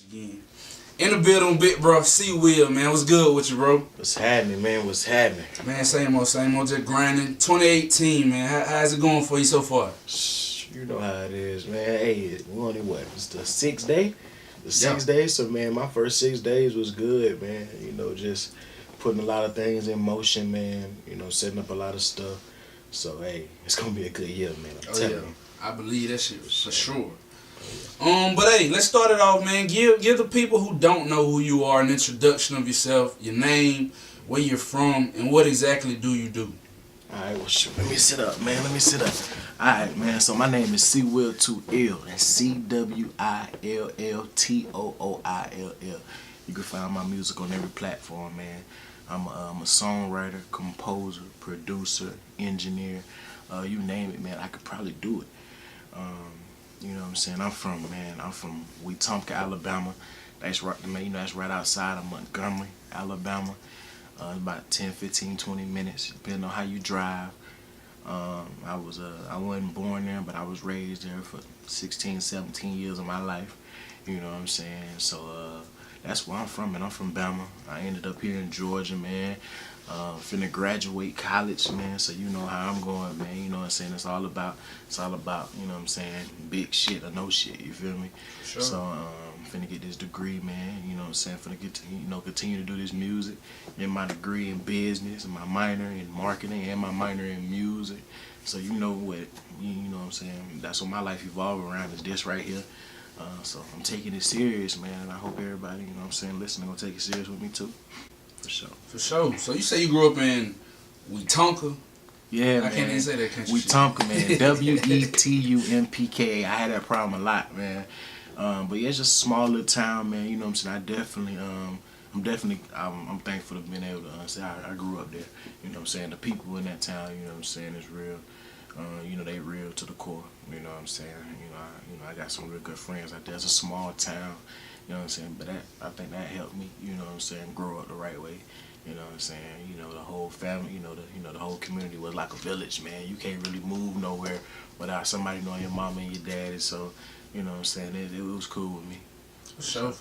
Again. In the building, big bro, CwillTooiLL, man. What's good with you, bro? What's happening, man? What's happening? Man, same old, just grinding. 2018, man. How's it going for you so far? You know how it is, man. Hey, we only what? It's the sixth day? The sixth day? So, man, my first 6 days was good, man. You know, just putting a lot of things in motion, man. You know, setting up a lot of stuff. So, hey, it's going to be a good year, man. I'm telling you. I believe that shit for sure. But hey, let's start it off, man. Give the people who don't know who you are an introduction of yourself, your name, where you're from, and what exactly do you do? Alright, well, shoot. Let me sit up, man. Let me sit up. Alright, man. So, my name is CwillTooiLL. That's CwillTooiLL. You can find my music on every platform, man. I'm a songwriter, composer, producer, engineer. You name it, man. I could probably do it. You know what I'm saying? I'm from Wetumpka, Alabama. That's right, man. You know, that's right outside of Montgomery, Alabama. About 10, 15, 20 minutes, depending on how you drive. I wasn't born there, but I was raised there for 16, 17 years of my life. You know what I'm saying? So that's where I'm from, and I'm from Bama. I ended up here in Georgia, man. Finna graduate college, man, so you know how I'm going, man. You know what I'm saying? It's all about, you know what I'm saying, big shit or no shit, you feel me? Sure. So finna get this degree, man, you know what I'm saying? Finna get to, continue to do this music, get my degree in business, and my minor in marketing, and my minor in music. So you know what, you know what I'm saying? That's what my life evolved around, is this right here. So I'm taking it serious, man, and I hope everybody, you know what I'm saying, listening, gonna take it serious with me too. For sure. For sure. So you say you grew up in Wetumpka? Yeah, man. I can't even say that country. Wetumpka, man. Wetumpka. I had that problem a lot, man. But yeah, it's just a small little town, man. You know what I'm saying? I'm thankful to being able to say I grew up there. You know what I'm saying? The people in that town, you know what I'm saying, is real. You know, they real to the core. You know what I'm saying? I got some real good friends out there. It's a small town. You know what I'm saying? But I think that helped me, you know what I'm saying, grow up the right way. You know what I'm saying? You know, the whole family, the whole community was like a village, man. You can't really move nowhere without somebody knowing your mama and your daddy. So, you know what I'm saying, it was cool with me. For sure.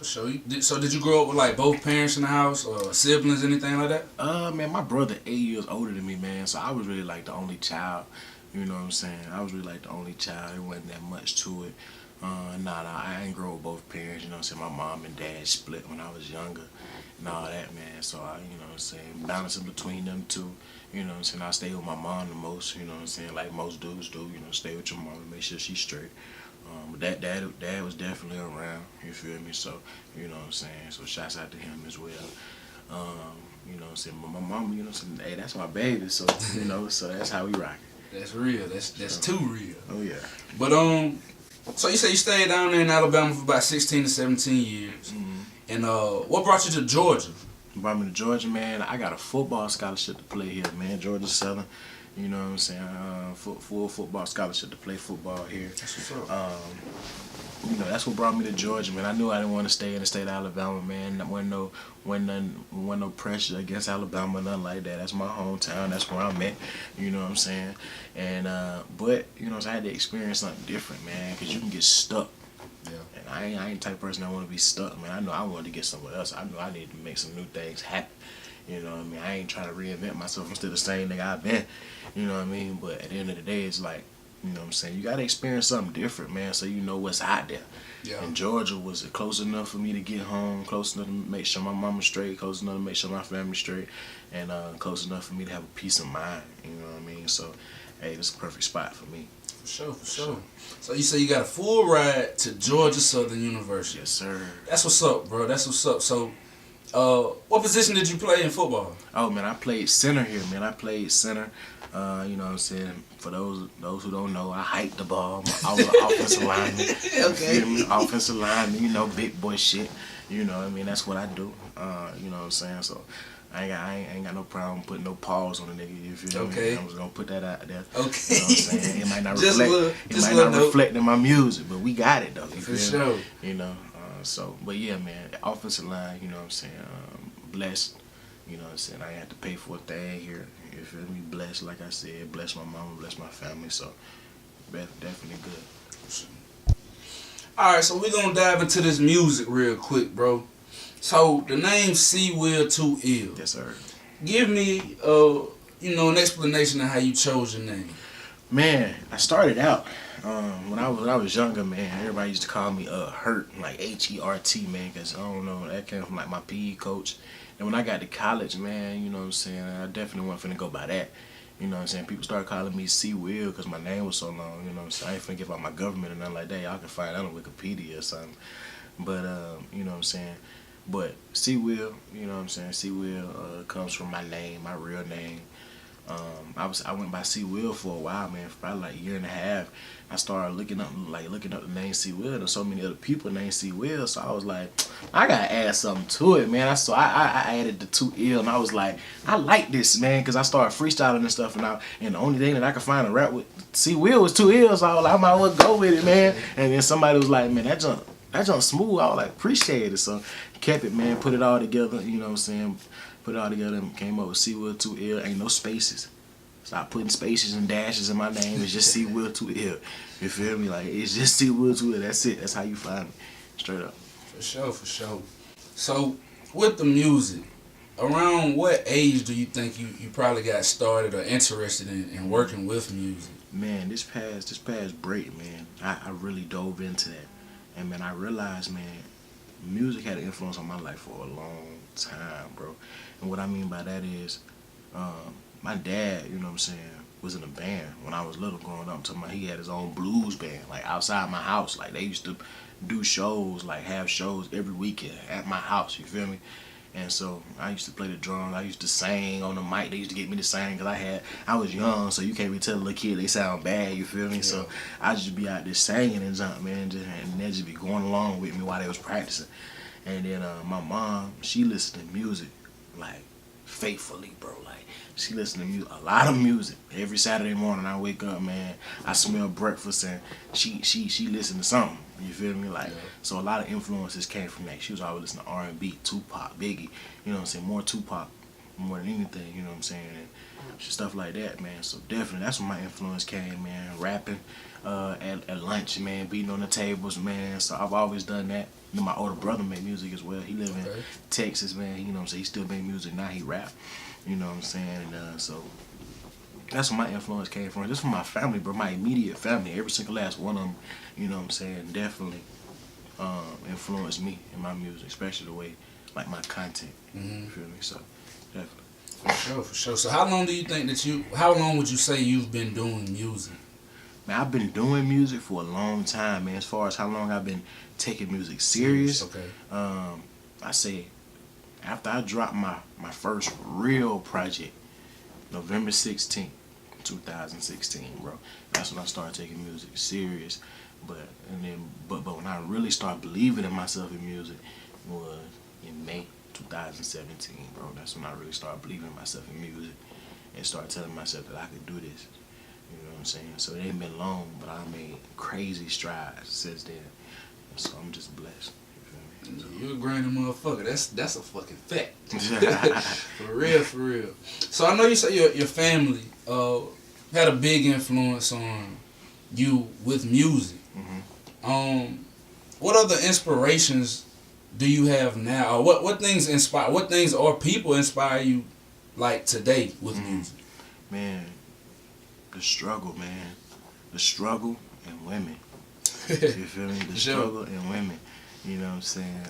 So did you grow up with like both parents in the house or siblings, anything like that? Man, my brother 8 years older than me, man. So I was really like the only child. You know what I'm saying? I was really like the only child. There wasn't that much to it. I ain't grow with both parents, you know what I'm saying? My mom and dad split when I was younger and all that, man. So you know what I'm saying, balancing between them two, you know what I'm saying? I stay with my mom the most, you know what I'm saying, like most dudes do, you know, stay with your mom and make sure she's straight. But dad was definitely around, you feel me? So, you know what I'm saying? So shouts out to him as well. You know what I'm saying? But my mom, you know what I'm saying, hey, that's my baby, so, you know, so that's how we rock it. That's real. That's too real. Oh, yeah. But, so you say you stayed down there in Alabama for about 16 to 17 years. Mm-hmm. And what brought you to Georgia? Brought me to Georgia, man. I got a football scholarship to play here, man. Georgia Southern, you know what I'm saying? Full football scholarship to play football here. That's what's up. You know, that's what brought me to Georgia, man. I knew I didn't want to stay in the state of Alabama, man. There wasn't no pressure against Alabama, nothing like that. That's my hometown. That's where I'm at. You know what I'm saying? And but you know, so I had to experience something different, man, because you can get stuck. Yeah. And I ain't the type of person that want to be stuck, man. I know I wanted to get somewhere else. I know I need to make some new things happen. You know what I mean? I ain't trying to reinvent myself. I'm still the same nigga I've been. You know what I mean? But at the end of the day, it's like, you know what I'm saying, you got to experience something different, man, so you know what's out there. Yeah. And Georgia was close enough for me to get home, close enough to make sure my mama's straight, close enough to make sure my family's straight, and close enough for me to have a peace of mind, you know what I mean? So, hey, this is a perfect spot for me. For sure. So you say you got a full ride to Georgia Southern University. Yes, sir. That's what's up, bro. That's what's up. So, what position did you play in football? Oh, man, I played center here, man. I played center. You know what I'm saying? For those who don't know, I hiked the ball. I was an offensive lineman. Okay. Offensive lineman, you know, big boy shit. You know what I mean? That's what I do. You know what I'm saying? So I ain't got no problem putting no pause on a nigga. You feel me? I'm just gonna put that out there. Okay. You know what I'm saying? It might not reflect in my music, but we got it though. You For feel sure. Me? You know. But yeah, man, offensive line. You know what I'm saying? Blessed. You know what I'm saying? I ain't had to pay for a thing here. You feel me? Blessed, like I said. Bless my mama, bless my family. So, definitely good. Alright, so we're gonna dive into this music real quick, bro. So the name CwillTooiLL. Yes, sir. Give me an explanation of how you chose your name. Man, I started out when I was younger, man. Everybody used to call me Hurt, like HERT, man, because I don't know, that came from like my PE coach. And when I got to college, man, you know what I'm saying, I definitely wasn't finna go by that. You know what I'm saying? People started calling me C-Will because my name was so long. You know what I'm saying? I ain't finna give out my government or nothing like that. Y'all can find that on Wikipedia or something. But you know what I'm saying? But C-Will, you know what I'm saying? C-Will comes from my name, my real name. I went by C-Will for a while, man, for probably like a year and a half. I started looking up the name C-Will. There's so many other people named C-Will, so I was like, I gotta add something to it, man. I added the 2L, and I was like, I like this, man, because I started freestyling and stuff, and the only thing that I could find to rap with C-Will was 2L, so I was like, I might as well go with it, man. And then somebody was like, man, that junk smooth. I was like, appreciate it, so kept it, man, put it all together, you know what I'm saying? Put it all together and came up with CwillTooiLL. Ain't no spaces. Stop putting spaces and dashes in my name. It's just CwillTooiLL. You feel me? Like, it's just CwillTooiLL. That's it. That's how you find me. Straight up. For sure, for sure. So, with the music, around what age do you think you probably got started or interested in working with music? Man, this past break, man, I really dove into that. And, man, I realized, man, music had an influence on my life for a long time, bro. And what I mean by that is, my dad, you know what I'm saying, was in a band when I was little growing up. I'm talking about he had his own blues band, like outside my house. Like they used to do shows, like have shows every weekend at my house, you feel me? And so I used to play the drums. I used to sing on the mic. They used to get me to sing because I was young, so you can't really tell a little kid they sound bad, you feel me? Yeah. So I just be out there singing and something, man, and they just be going along with me while they was practicing. And then my mom, she listened to music, like, faithfully, bro. Like, she listened to music, a lot of music. Every Saturday morning I wake up, man, I smell breakfast and she listened to something. You feel me? Like, yeah. So a lot of influences came from that. She was always listening to R&B, Tupac, Biggie, you know what I'm saying? More Tupac more than anything, you know what I'm saying? And stuff like that, man. So definitely, that's where my influence came, man. Rapping at lunch, man, beating on the tables, man. So I've always done that. You know, my older brother made music as well. He live in Texas, man. You know what I'm saying? He still make music. Now he rap. You know what I'm saying? And so that's where my influence came from. Just from my family, bro. My immediate family. Every single last one of them, you know what I'm saying, definitely influenced me in my music, especially the way, like, my content. You feel me? So, definitely. For sure. So how long would you say you've been doing music? Man, I've been doing music for a long time, man. As far as how long I've been taking music serious, okay. I say after I dropped my first real project, November 16th, 2016, bro. That's when I started taking music serious. But when I really started believing in myself in music was in May 2017, bro. That's when I really started believing in myself in music and started telling myself that I could do this. You know what I'm saying? So it ain't been long, but I made crazy strides since then. So I'm just blessed. You feel me? You're a grinding motherfucker. That's a fucking fact. For real. So I know you said your family had a big influence on you with music. What other inspirations do you have now? Or what things or people inspire you like today with music? Man, the struggle, man. The struggle and women. You feel me? The struggle and women. You know what I'm saying?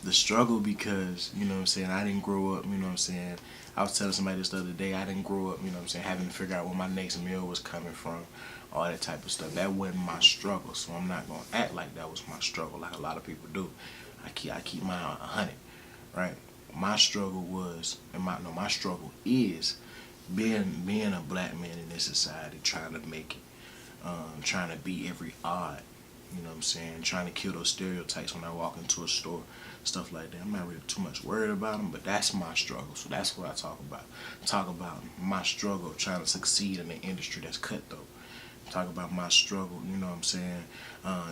The struggle because, you know what I'm saying, I didn't grow up, you know what I'm saying. I was telling somebody this the other day, I didn't grow up, you know what I'm saying, having to figure out where my next meal was coming from, all that type of stuff. That wasn't my struggle, so I'm not going to act like that was my struggle like a lot of people do. I keep mine 100, right? My struggle was, my struggle is being a black man in this society, trying to make it, trying to beat every odd, you know what I'm saying, trying to kill those stereotypes when I walk into a store, stuff like that. I'm not really too much worried about them, but that's my struggle, so that's what I talk about. Talk about my struggle of trying to succeed in an industry that's cutthroat. Talk about my struggle, you know what I'm saying,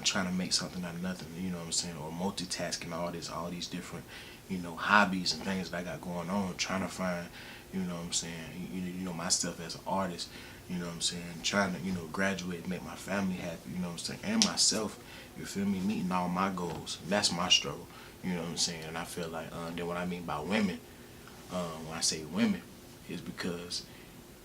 trying to make something out of nothing, you know what I'm saying, or multitasking, all these different, you know, hobbies and things that I got going on, trying to find, you know what I'm saying, you know, myself as an artist, You know what I'm saying? Trying to, graduate and make my family happy, you know what I'm saying? And myself, you feel me? Meeting all my goals. That's my struggle, you know what I'm saying? And I feel like, then what I mean by women, when I say women, is because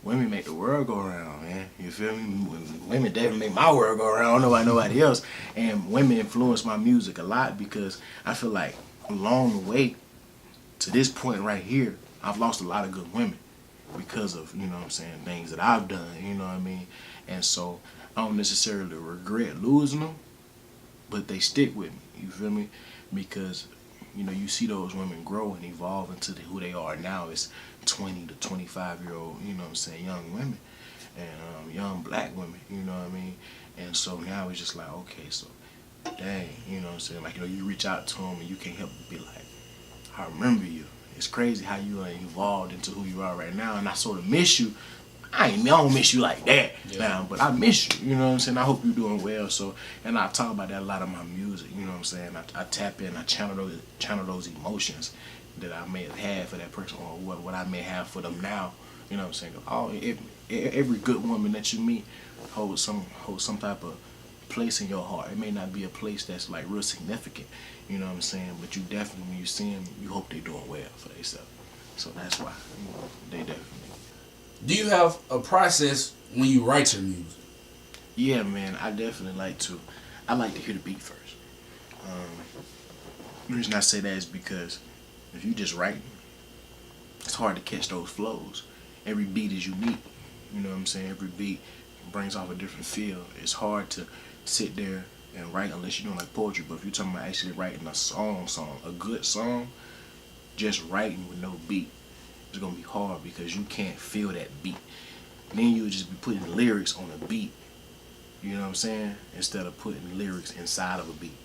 women make the world go around, man. You feel me? Women definitely make my world go around. I don't know about nobody else. And women influence my music a lot because I feel like along the way to this point right here, I've lost a lot of good women because of, you know what I'm saying, things that I've done, you know what I mean? And so I don't necessarily regret losing them, but they stick with me, you feel me? Because, you see those women grow and evolve into who they are now. It's 20 to 25-year-old, you know what I'm saying, young women and young black women, you know what I mean? And so now it's just like, okay, so dang, you know what I'm saying? Like, you reach out to them and you can't help but be like, I remember you. It's crazy how you evolved into who you are right now, and I sort of miss you. I don't miss you like that now, but I miss you. You know what I'm saying? I hope you're doing well. So, and I talk about that a lot in my music. You know what I'm saying? I tap in, I channel those emotions that I may have had for that person, or what I may have for them now. You know what I'm saying? Every good woman that you meet holds some type of place in your heart. It may not be a place that's like real significant, you know what I'm saying, but you definitely, when you see them, you hope they're doing well for themselves. So that's why, they definitely. Do you have a process when you write your music? Yeah, man, I definitely I like to hear the beat first. The reason I say that is because if you just write, it's hard to catch those flows. Every beat is unique, you know what I'm saying? Every beat brings off a different feel. It's hard to sit there and write unless you don't like poetry. But if you're talking about actually writing a good song, just writing with no beat, it's gonna be hard because you can't feel that beat. And then you'll just be putting lyrics on a beat, you know what I'm saying, instead of putting lyrics inside of a beat.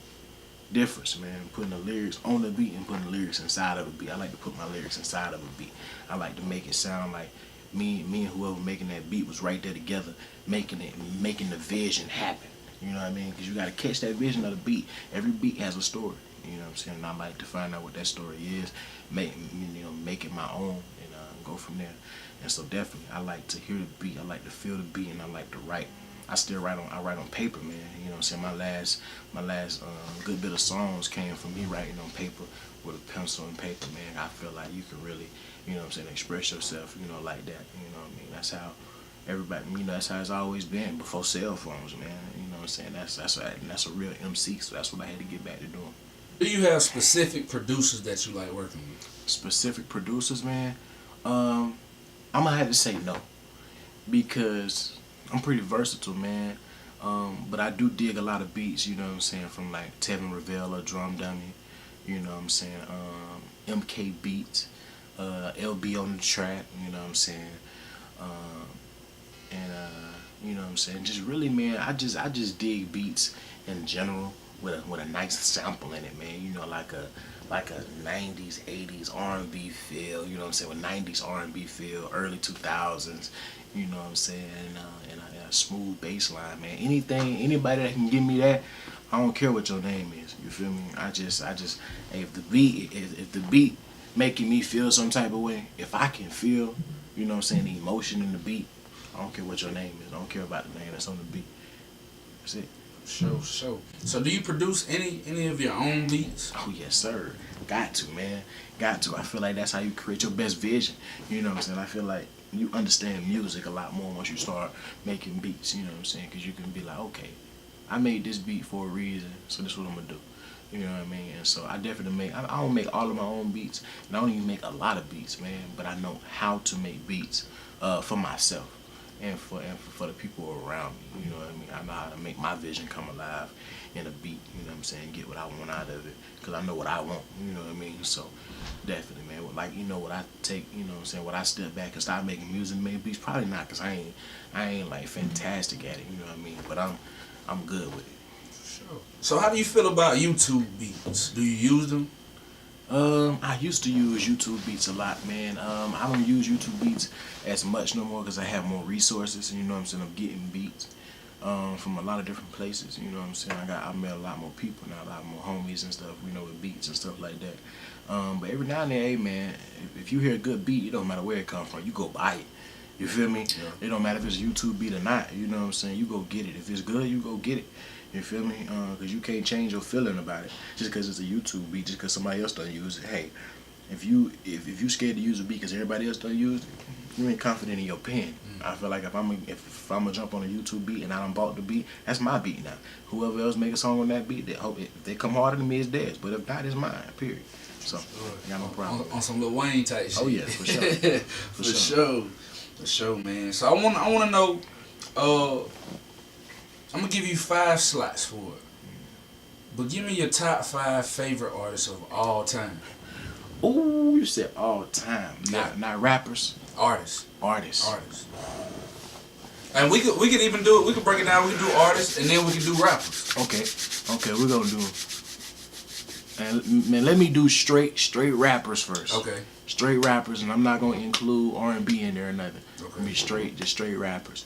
Difference, man. Putting the lyrics on the beat and putting the lyrics inside of a beat. I like to put my lyrics inside of a beat. I like to make it sound like me and whoever making that beat was right there together, making the vision happen. You know what I mean? Because you got to catch that vision of the beat. Every beat has a story. You know what I'm saying? And I like to find out what that story is, make it my own, and go from there. And so definitely, I like to hear the beat. I like to feel the beat, and I like to write. I write on paper, man. You know what I'm saying? My last good bit of songs came from me writing on paper with a pencil and paper, man. I feel like you can really, you know what I'm saying, express yourself, like that. You know what I mean? That's how everybody, that's how it's always been before cell phones, man. You know what I'm saying? That's a real MC, so that's what I had to get back to doing. Do you have specific producers that you like working with? Specific producers, man? I'm gonna have to say no, because I'm pretty versatile, man. But I do dig a lot of beats, you know what I'm saying, from like Tevin Rivera, Drum Dummy, you know what I'm saying, MK Beats, LB on the track, you know what I'm saying, and you know what I'm saying, just really, man, I just dig beats in general with a nice sample in it, man, like a 90s, 80s R&B feel, you know what I'm saying, with 90s R&B feel, early 2000s, you know what I'm saying, and a smooth bass line, man. Anybody that can give me that, I don't care what your name is, you feel me? I just, hey, if the beat making me feel some type of way, if I can feel, you know what I'm saying, the emotion in the beat, I don't care what your name is, I don't care about the name that's on the beat. That's it. Sure. So do you produce any of your own beats? Oh yes, sir. Got to, man. Got to. I feel like that's how you create your best vision. You know what I'm saying? I feel like you understand music a lot more once you start making beats. You know what I'm saying? Because you can be like, okay, I made this beat for a reason, so this is what I'm gonna do. You know what I mean? And so I definitely I don't make all of my own beats, and I don't even make a lot of beats, man. But I know how to make beats for myself. And for the people around me, you know what I mean? I know how to make my vision come alive in a beat, you know what I'm saying? Get what I want out of it, because I know what I want, you know what I mean? So, definitely, man. Like, what I take, you know what I'm saying? When I step back and start making music and make beats, probably not, because I ain't like fantastic at it, you know what I mean? But I'm good with it. Sure. So how do you feel about YouTube beats? Do you use them? I used to use YouTube beats a lot, man. I don't use YouTube beats as much no more because I have more resources. You know what I'm saying? I'm getting beats from a lot of different places. You know what I'm saying? I met a lot more people now, a lot more homies and stuff. With beats and stuff like that. But every now and then, hey man, if you hear a good beat, it don't matter where it comes from. You go buy it. You feel me? Yeah. It don't matter if it's a YouTube beat or not. You know what I'm saying? You go get it. If it's good, you go get it. You feel me? Because you can't change your feeling about it just because it's a YouTube beat, just because somebody else don't use it. Hey, if you scared to use a beat because everybody else don't use it, you ain't confident in your pen. I feel like if I'm gonna jump on a YouTube beat and I done bought the beat, that's my beat now. Whoever else make a song on that beat, they hope if they come harder than me, it's theirs. But if not, it's mine. Period. So I got no problem. On some Lil Wayne type shit. Oh yeah, for sure. For sure, man. So I wanna know. I'm gonna give you 5 slots for it. But give me your top 5 favorite artists of all time. Ooh, you said all time, not rappers. Artists. Artists. And we could even do it. We could break it down. We could do artists, and then we could do rappers. Okay, we're gonna do. And man, let me do straight rappers first. Okay. Straight rappers, and I'm not gonna include R&B in there or nothing. Okay. Gonna be just straight rappers,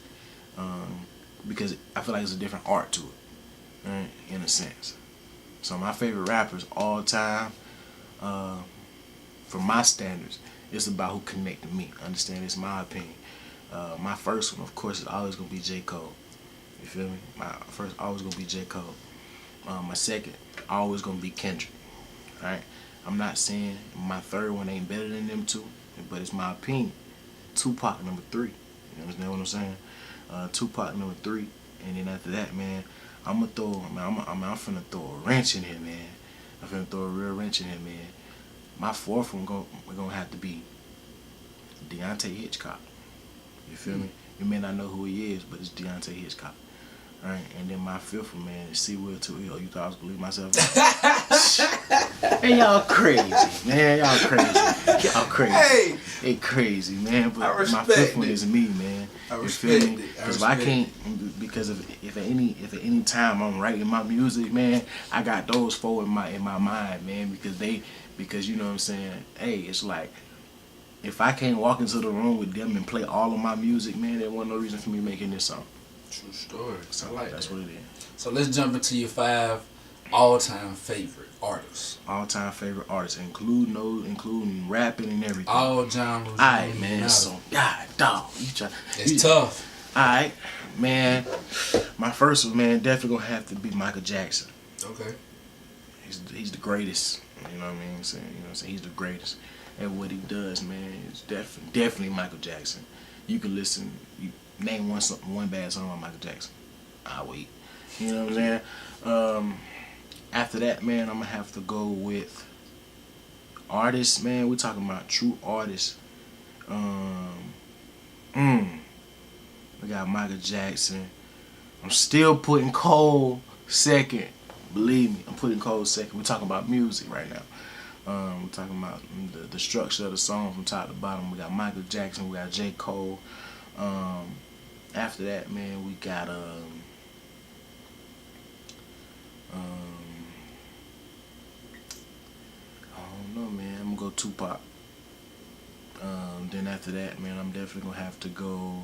because I feel like it's a different art to it, right? In a sense. So my favorite rappers all time, from my standards, it's about who connected me. Understand? It's my opinion. My first one, of course, is always gonna be J. Cole. You feel me? My first always gonna be J. Cole. My second always gonna be Kendrick. Right? I'm not saying my third one ain't better than them two, but it's my opinion. Tupac number 3. You understand what I'm saying? Tupac number 3, and then after that, man, I'm finna throw a wrench in here, man. I'm finna throw a real wrench in here, man. My fourth one we're gonna have to be Deontay Hitchcock. You feel me? You may not know who he is, but it's Deontay Hitchcock. Alright, and then my fifth one, man, is CwillTooiLL. You thought I was gonna leave myself out? Hey, y'all crazy, man. Y'all crazy. Y'all crazy. Hey, they crazy, man. But I respect my fifth it. one is me, man. I You respect feel me? it. Because I can't, because if at any time I'm writing my music, man, I got those four in my mind, man. Because you know what I'm saying. Hey, it's like, if I can't walk into the room with them and play all of my music, man, there wasn't no reason for me making this song. True story. So I like that's that. what it is. So let's jump into your 5 all-time favorite artists. All-time favorite artists, including rapping and everything. All genres. Alright, man. So, God, dog, It's tough. Alright, man. My first one, man, definitely gonna have to be Michael Jackson. Okay. He's the greatest. You know what I mean? You know what I'm saying? He's the greatest at what he does, man. It's definitely Michael Jackson. You can listen. You name one bad song on Michael Jackson. I'll wait. You know what I'm saying? After that, man, I'm gonna have to go with artists, man. We're talking about true artists. We got Michael Jackson. I'm still putting Cole second. Believe me, I'm putting Cole second. We're talking about music right now. We're talking about the structure of the song from top to bottom. We got Michael Jackson. We got J. Cole. After that, man, we got I don't know, man. I'm gonna go Tupac. Then after that, man, I'm definitely gonna have to go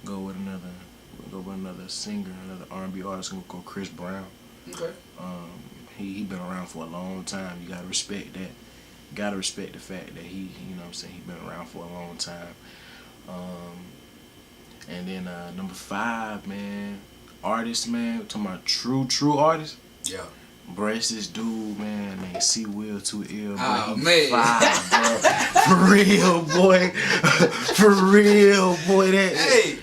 with another singer, another R&B artist. I'm gonna go Chris Brown. Okay. He been around for a long time. You gotta respect that. You gotta respect the fact that he, you know what I'm saying, he been around for a long time. And then number 5, man, artists, man. We're talking about true artists. Yeah. Bro, it's this dude, man, named CwillTooiLL. Oh, He man. fire, bro. For real, boy. For real, boy.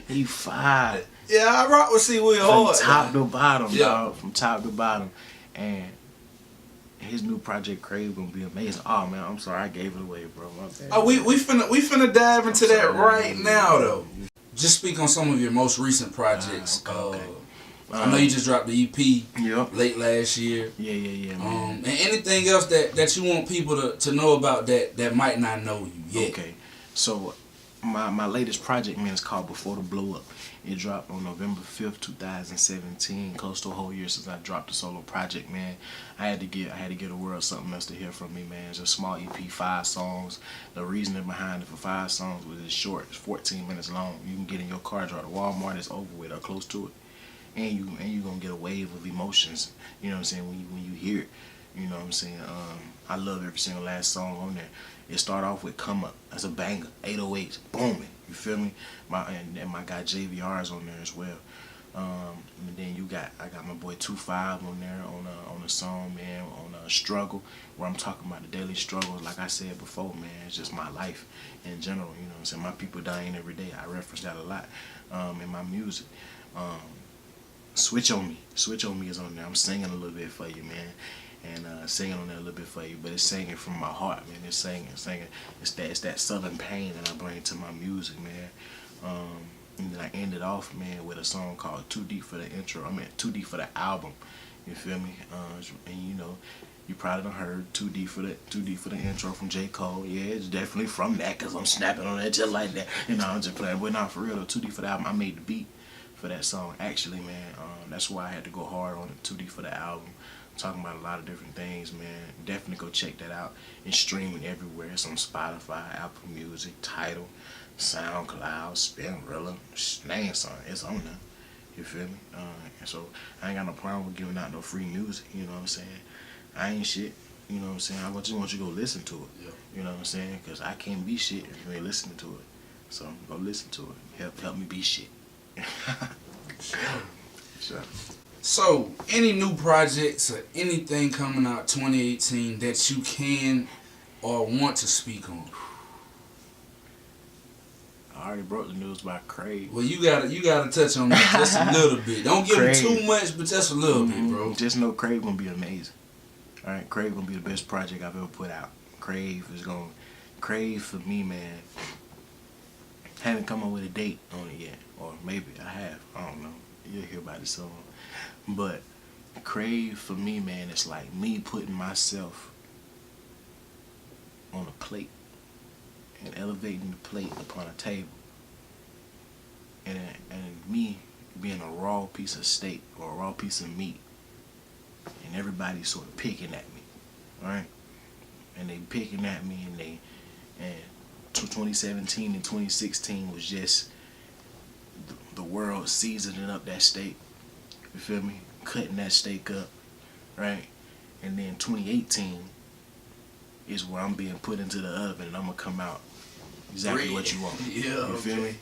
He fire. Yeah, I rock with CwillTooiLL hard. From top to bottom, Yeah. dog. From top to bottom. And his new project Crave gonna be amazing. Oh man, I'm sorry I gave it away, bro. My bad. Oh, we finna dive into that sorry, right man. now though. Just speak on some of your most recent projects. Okay. I know you just dropped the EP Yep. late last year. Yeah, man. And anything else that you want people to know about that might not know you yet. Okay. So my latest project, man, is called Before the Blow Up. It dropped on November 5th, 2017. Close to a whole year since I dropped a solo project, man. I had to give the world something else to hear from me, man. It's a small EP, 5 songs. The reasoning behind it for 5 songs was it's short. It's 14 minutes long. You can get in your car, drive to Walmart, it's over with or close to it. And you gonna get a wave of emotions. You know what I'm saying? When you hear it. You know what I'm saying? I love every single last song on there. It start off with "Come Up." That's a banger. 808s, booming. You feel me? And my guy JVR is on there as well. And then I got my boy 25 on there on a song, man, on Struggle, where I'm talking about the daily struggles. Like I said before, man, it's just my life in general. You know what I'm saying? My people dying every day. I reference that a lot in my music. Switch on Me is on there. I'm singing a little bit for you, man, and singing on there a little bit for you. But it's singing from my heart, man. It's singing. It's that southern pain that I bring to my music, man. And then I ended off, man, with a song called "Too Deep for the Intro." I mean, "Too Deep for the Album." You feel me? And you know, you probably done heard "Too Deep for the Intro" from J. Cole. Yeah, it's definitely from that, cause I'm snapping on that just like that. You know, I'm just playing. But not for real though. "Too Deep for the Album." I made the beat for that song actually, man. That's why I had to go hard on it. "Too Deep for the Album." Talking about a lot of different things, man. Definitely go check that out. It's streaming everywhere. It's on Spotify, Apple Music, Tidal, SoundCloud, Spinrilla, name something. It's on there. You feel me? And so I ain't got no problem with giving out no free music. You know what I'm saying? I ain't shit. You know what I'm saying? I just want you to go listen to it. Yep. You know what I'm saying? Because I can't be shit if you ain't listening to it. So go listen to it. Help me be shit. Sure. So, any new projects or anything coming out 2018 that you can or want to speak on? I already broke the news by Craig. Well, you gotta touch on that just a little bit. Don't give him too much, but just a little bit, bro. Just know Crave gonna be amazing. All right, Crave gonna be the best project I've ever put out. Crave for me, man. Haven't come up with a date on it yet, or maybe I have. I don't know. You'll hear about it soon. But Crave for me, man, it's like me putting myself on a plate and elevating the plate upon a table, and me being a raw piece of steak or a raw piece of meat, and everybody sort of picking at me, right? And they picking at me, and 2017 and 2016 was just the world seasoning up that steak. You feel me? Cutting that steak up, right? And then 2018 is where I'm being put into the oven, and I'm gonna come out exactly what you want. Yeah, you feel me?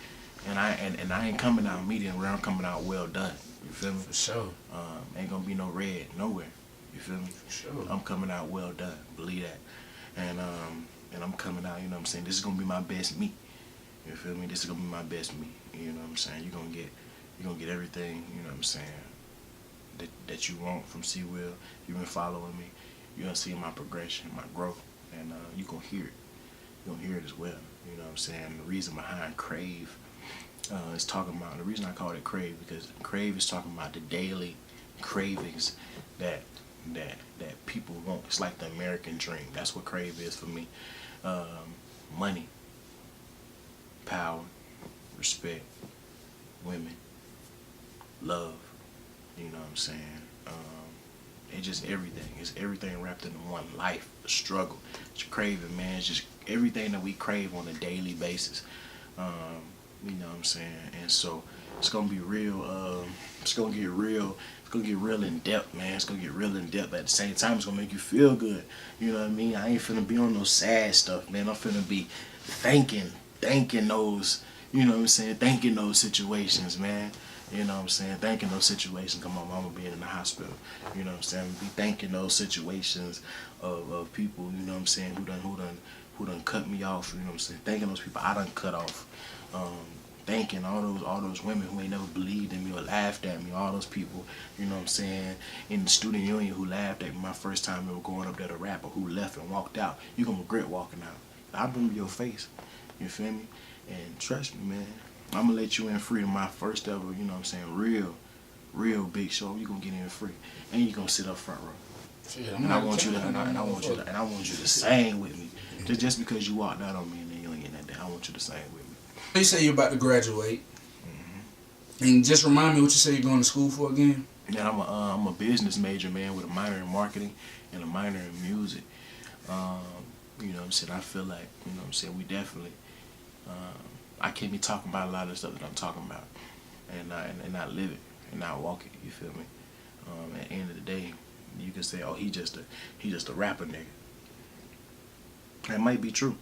And I ain't coming out medium rare. I'm coming out well done. You feel me? For sure. Ain't gonna be no red nowhere. You feel me? For sure. I'm coming out well done. Believe that. And I'm coming out. You know what I'm saying? This is gonna be my best meat. You feel me? This is gonna be my best meat. You know what I'm saying? You're gonna get everything. You know what I'm saying? That you want from CwillTooiLL. You've been following me. You're gonna see my progression, my growth, and you gonna hear it. You're gonna hear it as well. You know what I'm saying? The reason behind Crave is talking about, the reason I call it Crave, because Crave is talking about the daily cravings that people want. It's like the American dream. That's what Crave is for me. Money, power, respect, women, love. You know what I'm saying? It's just everything. It's everything wrapped into one life, a struggle. It's craving, man. It's just everything that we crave on a daily basis. You know what I'm saying? And so it's gonna be real. It's gonna get real. It's gonna get real in depth, man. It's gonna get real in depth. At the same time, it's gonna make you feel good. You know what I mean? I ain't finna be on no sad stuff, man. I'm finna be thanking those. You know what I'm saying? Thanking those situations, man. You know what I'm saying? Thanking those situations. Come on, mama being in the hospital. You know what I'm saying? Be thanking those situations of people, you know what I'm saying, who done cut me off, you know what I'm saying? Thanking those people I done cut off. Thanking all those women who ain't never believed in me or laughed at me, all those people, you know what I'm saying, in the student union who laughed at me my first time ever going up there to rap, or who left and walked out. You gonna regret walking out. I remember your face. You feel me? And trust me, man, I'm gonna let you in free to my first ever, you know what I'm saying, real big show. You gonna get in free, and you gonna sit up front row. Yeah, And I want you to sing with me. Just because you walked out on me in the union that day, I want you to sing with me. You say you're about to graduate, and just remind me what you say you're going to school for again. Yeah, I'm a business major, man, with a minor in marketing and a minor in music. You know what I'm saying? I feel like, you know what I'm saying, we definitely, I can't be talking about a lot of the stuff that I'm talking about, and not live it and not walk it. You feel me? At the end of the day, you can can say, oh, he just a rapper nigga. That might be true.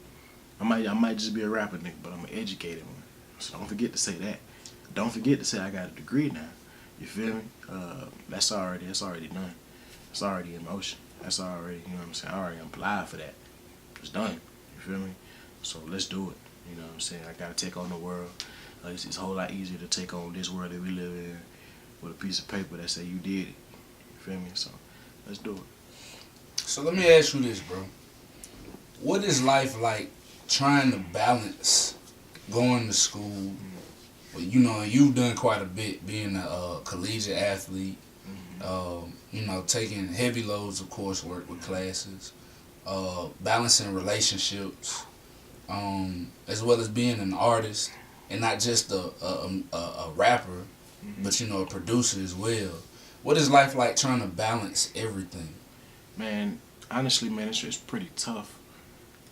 I might just be a rapper nigga, but I'm an educated one. So don't forget to say that. Don't forget to say I got a degree now. You feel me? That's already done. It's already in motion. That's already, you know what I'm saying? I already applied for that. It's done. You feel me? So let's do it. You know what I'm saying? I gotta take on the world. It's a whole lot easier to take on this world that we live in with a piece of paper that say you did it. You feel me? So let's do it. So let me ask you this, bro. What is life like trying to balance going to school? Well, you know, you've done quite a bit being a collegiate athlete, you know, taking heavy loads of coursework with classes, balancing relationships, as well as being an artist and not just a rapper, but, you know, a producer as well. What is life like trying to balance everything? Man, honestly, man, it's pretty tough.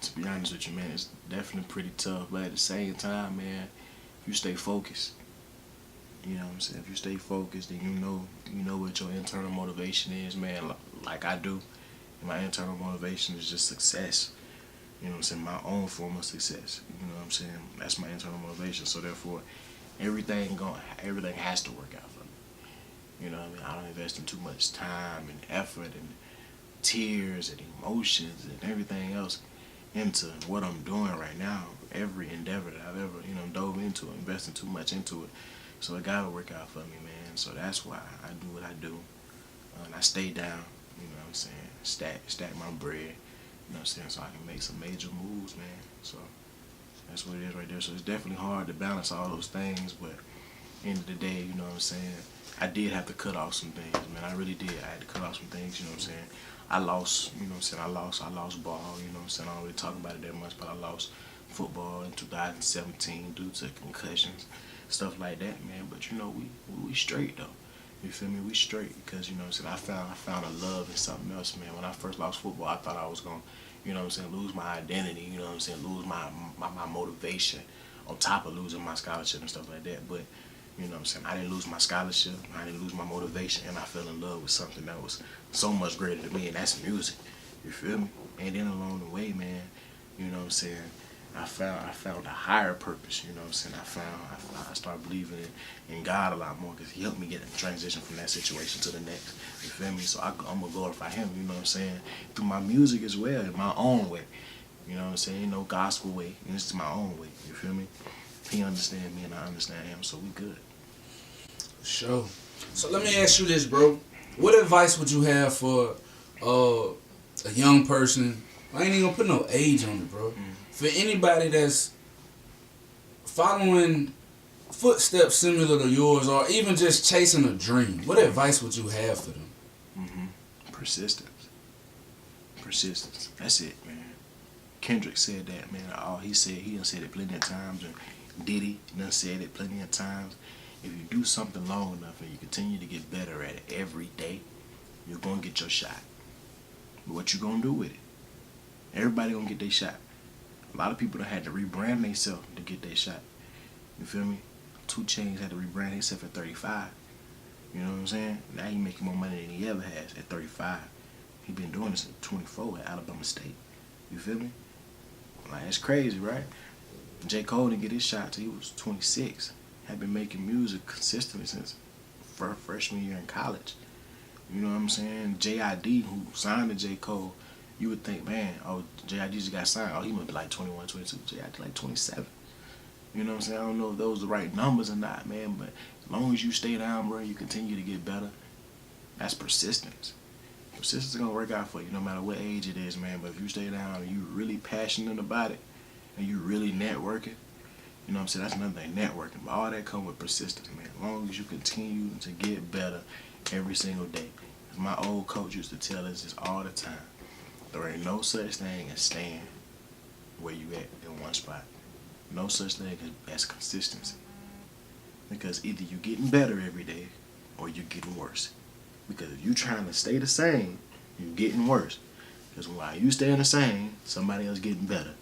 To be honest with you, man, it's definitely pretty tough. But at the same time, man, if you stay focused, you know what I'm saying? If you stay focused, then you know what your internal motivation is, man. Like I do. And my internal motivation is just success. You know what I'm saying? My own form of success. You know what I'm saying? That's my internal motivation. So therefore, everything has to work out for me. You know what I mean? I don't invest in too much time and effort and tears and emotions and everything else into what I'm doing right now. Every endeavor that I've ever, you know, dove into, investing too much into it. So it gotta work out for me, man. So that's why I do what I do. And I stay down, you know what I'm saying? Stack my bread, you know what I'm saying? So I can make some major moves, man. So that's what it is right there. So it's definitely hard to balance all those things, but end of the day, you know what I'm saying? I did have to cut off some things, man. I really did. I had to cut off some things, you know what I'm saying? I lost, you know what I'm saying? I lost ball, you know what I'm saying? I don't really talk about it that much, but I lost football in 2017 due to concussions, stuff like that, man. But you know, we straight though. You feel me? We straight because, you know what I'm saying, I found a love in something else, man. When I first lost football, I thought I was gonna, you know what I'm saying, lose my identity, you know what I'm saying, lose my motivation on top of losing my scholarship and stuff like that. But you know what I'm saying, I didn't lose my scholarship, I didn't lose my motivation, and I fell in love with something that was so much greater than me, and that's music. You feel me? And then along the way, man, you know what I'm saying, I found a higher purpose, you know what I'm saying? I started believing in God a lot more because he helped me get in transition from that situation to the next. You feel me? So I'm going to glorify him, you know what I'm saying? Through my music as well, in my own way. You know what I'm saying? Ain't no gospel way. And this is my own way. You feel me? He understands me and I understand him, so we good. Sure. So let me ask you this, bro. What advice would you have for a young person? I ain't even gonna put no age on it, bro. For anybody that's following footsteps similar to yours or even just chasing a dream, what advice would you have for them? Persistence. Persistence. That's it, man. Kendrick said that, man. He done said it plenty of times, and Diddy done said it plenty of times. If you do something long enough and you continue to get better at it every day, you're gonna get your shot. But what you gonna do with it? Everybody gonna get their shot. A lot of people done had to rebrand themselves to get their shot. You feel me? 2 Chainz had to rebrand himself at 35. You know what I'm saying? Now he making more money than he ever has at 35. He been doing this at 24 at Alabama State. You feel me? Like, it's crazy, right? J. Cole didn't get his shot till he was 26. Had been making music consistently since freshman year in college. You know what I'm saying? J.I.D., who signed to J. Cole, you would think, man, oh, J.I.D. just got signed. Oh, he must be like 21, 22. J.I.D. like 27. You know what I'm saying? I don't know if those are the right numbers or not, man, but as long as you stay down, bro, you continue to get better. That's persistence. Persistence is going to work out for you no matter what age it is, man. But if you stay down and you really passionate about it and you really networking, you know what I'm saying? That's another thing, networking. But all that comes with persistence, man. As long as you continue to get better every single day. As my old coach used to tell us this all the time. There ain't no such thing as staying where you at in one spot. No such thing as consistency. Because either you're getting better every day or you're getting worse. Because if you're trying to stay the same, you're getting worse. Because while you staying the same, somebody else getting better.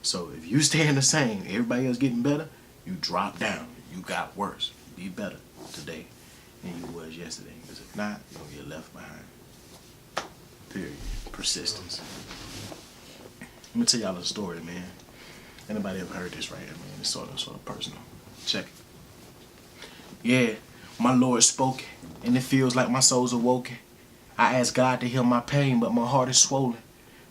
So if you staying the same, everybody else getting better, you drop down. You got worse. Be better today than you was yesterday. Because if not, you're going to get left behind. Period. Persistence. Let me tell y'all a story, man. Anybody ever heard this right here, man? It's sort of personal. Check it. Yeah, my Lord spoke, and it feels like my soul's awoken. I ask God to heal my pain, but my heart is swollen.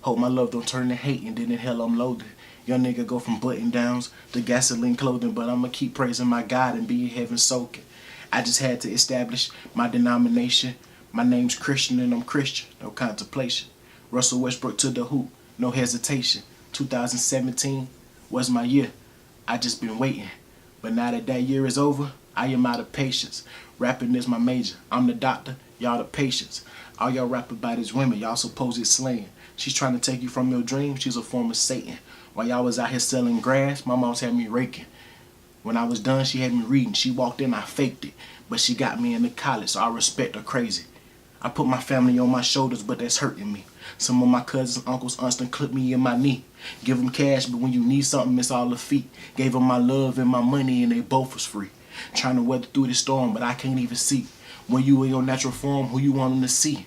Hope my love don't turn to hate, and then in hell I'm loaded. Young nigga go from button downs to gasoline clothing, but I'ma keep praising my God and be in heaven soaking. I just had to establish my denomination. My name's Christian and I'm Christian, no contemplation. Russell Westbrook to the hoop, no hesitation. 2017 was my year. I just been waiting. But now that year is over, I am out of patience. Rapping is my major. I'm the doctor, y'all the patients. All y'all rap about is women, y'all supposed it's slaying. She's trying to take you from your dreams, she's a form of Satan. While y'all was out here selling grass, my mom's had me raking. When I was done, she had me reading. She walked in, I faked it. But she got me into college, so I respect her crazy. I put my family on my shoulders, but that's hurting me. Some of my cousins, uncles, aunts done clip me in my knee. Give them cash, but when you need something, it's all a fee. Gave them my love and my money, and they both was free. Trying to weather through this storm, but I can't even see. When you in your natural form, who you want them to see?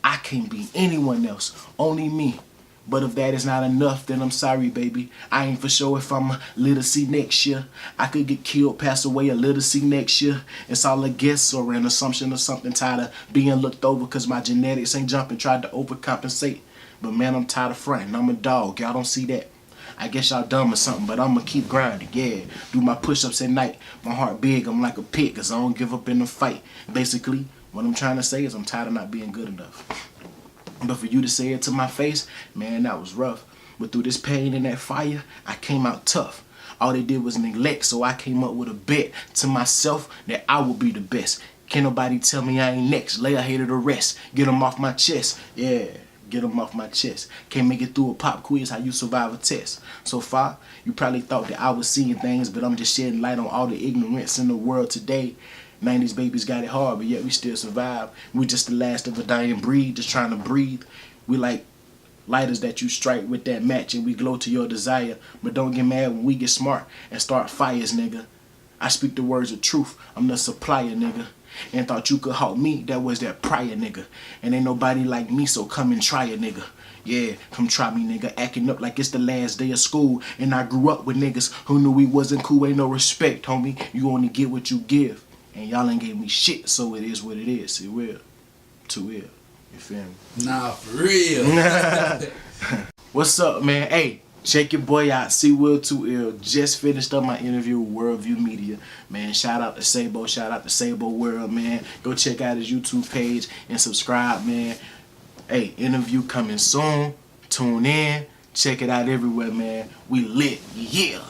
I can't be anyone else, only me. But if that is not enough, then I'm sorry, baby. I ain't for sure if I'm a literacy next year. I could get killed, pass away a literacy next year. It's all a guess or an assumption or something, tired of being looked over because my genetics ain't jumping, tried to overcompensate. But man, I'm tired of fronting. I'm a dog. Y'all don't see that. I guess y'all dumb or something, but I'ma keep grinding, yeah. Do my push-ups at night. My heart big, I'm like a pig, cause I don't give up in the fight. Basically, what I'm trying to say is I'm tired of not being good enough. But for you to say it to my face, man, that was rough. But through this pain and that fire, I came out tough. All they did was neglect, so I came up with a bet to myself that I would be the best. Can't nobody tell me I ain't next. Lay a hater to rest. Get them off my chest. Yeah, get them off my chest. Can't make it through a pop quiz, how you survive a test. So far, you probably thought that I was seeing things, but I'm just shedding light on all the ignorance in the world today. 90s babies got it hard, but yet we still survive. We just the last of a dying breed, just trying to breathe. We like lighters that you strike with that match and we glow to your desire. But don't get mad when we get smart and start fires, nigga. I speak the words of truth, I'm the supplier, nigga. And thought you could help me, that was that prior, nigga. And ain't nobody like me, so come and try it, nigga. Yeah, come try me, nigga. Acting up like it's the last day of school. And I grew up with niggas who knew we wasn't cool. Ain't no respect, homie. You only get what you give. And y'all ain't gave me shit, so it is what it is. It will. To will. You feel me? Nah, for real. What's up, man? Hey, check your boy out. CwillTooiLL. Just finished up my interview with Worldview Media. Man, shout out to Sabo. Shout out to Sabo World, man. Go check out his YouTube page and subscribe, man. Hey, interview coming soon. Tune in. Check it out everywhere, man. We lit. Yeah.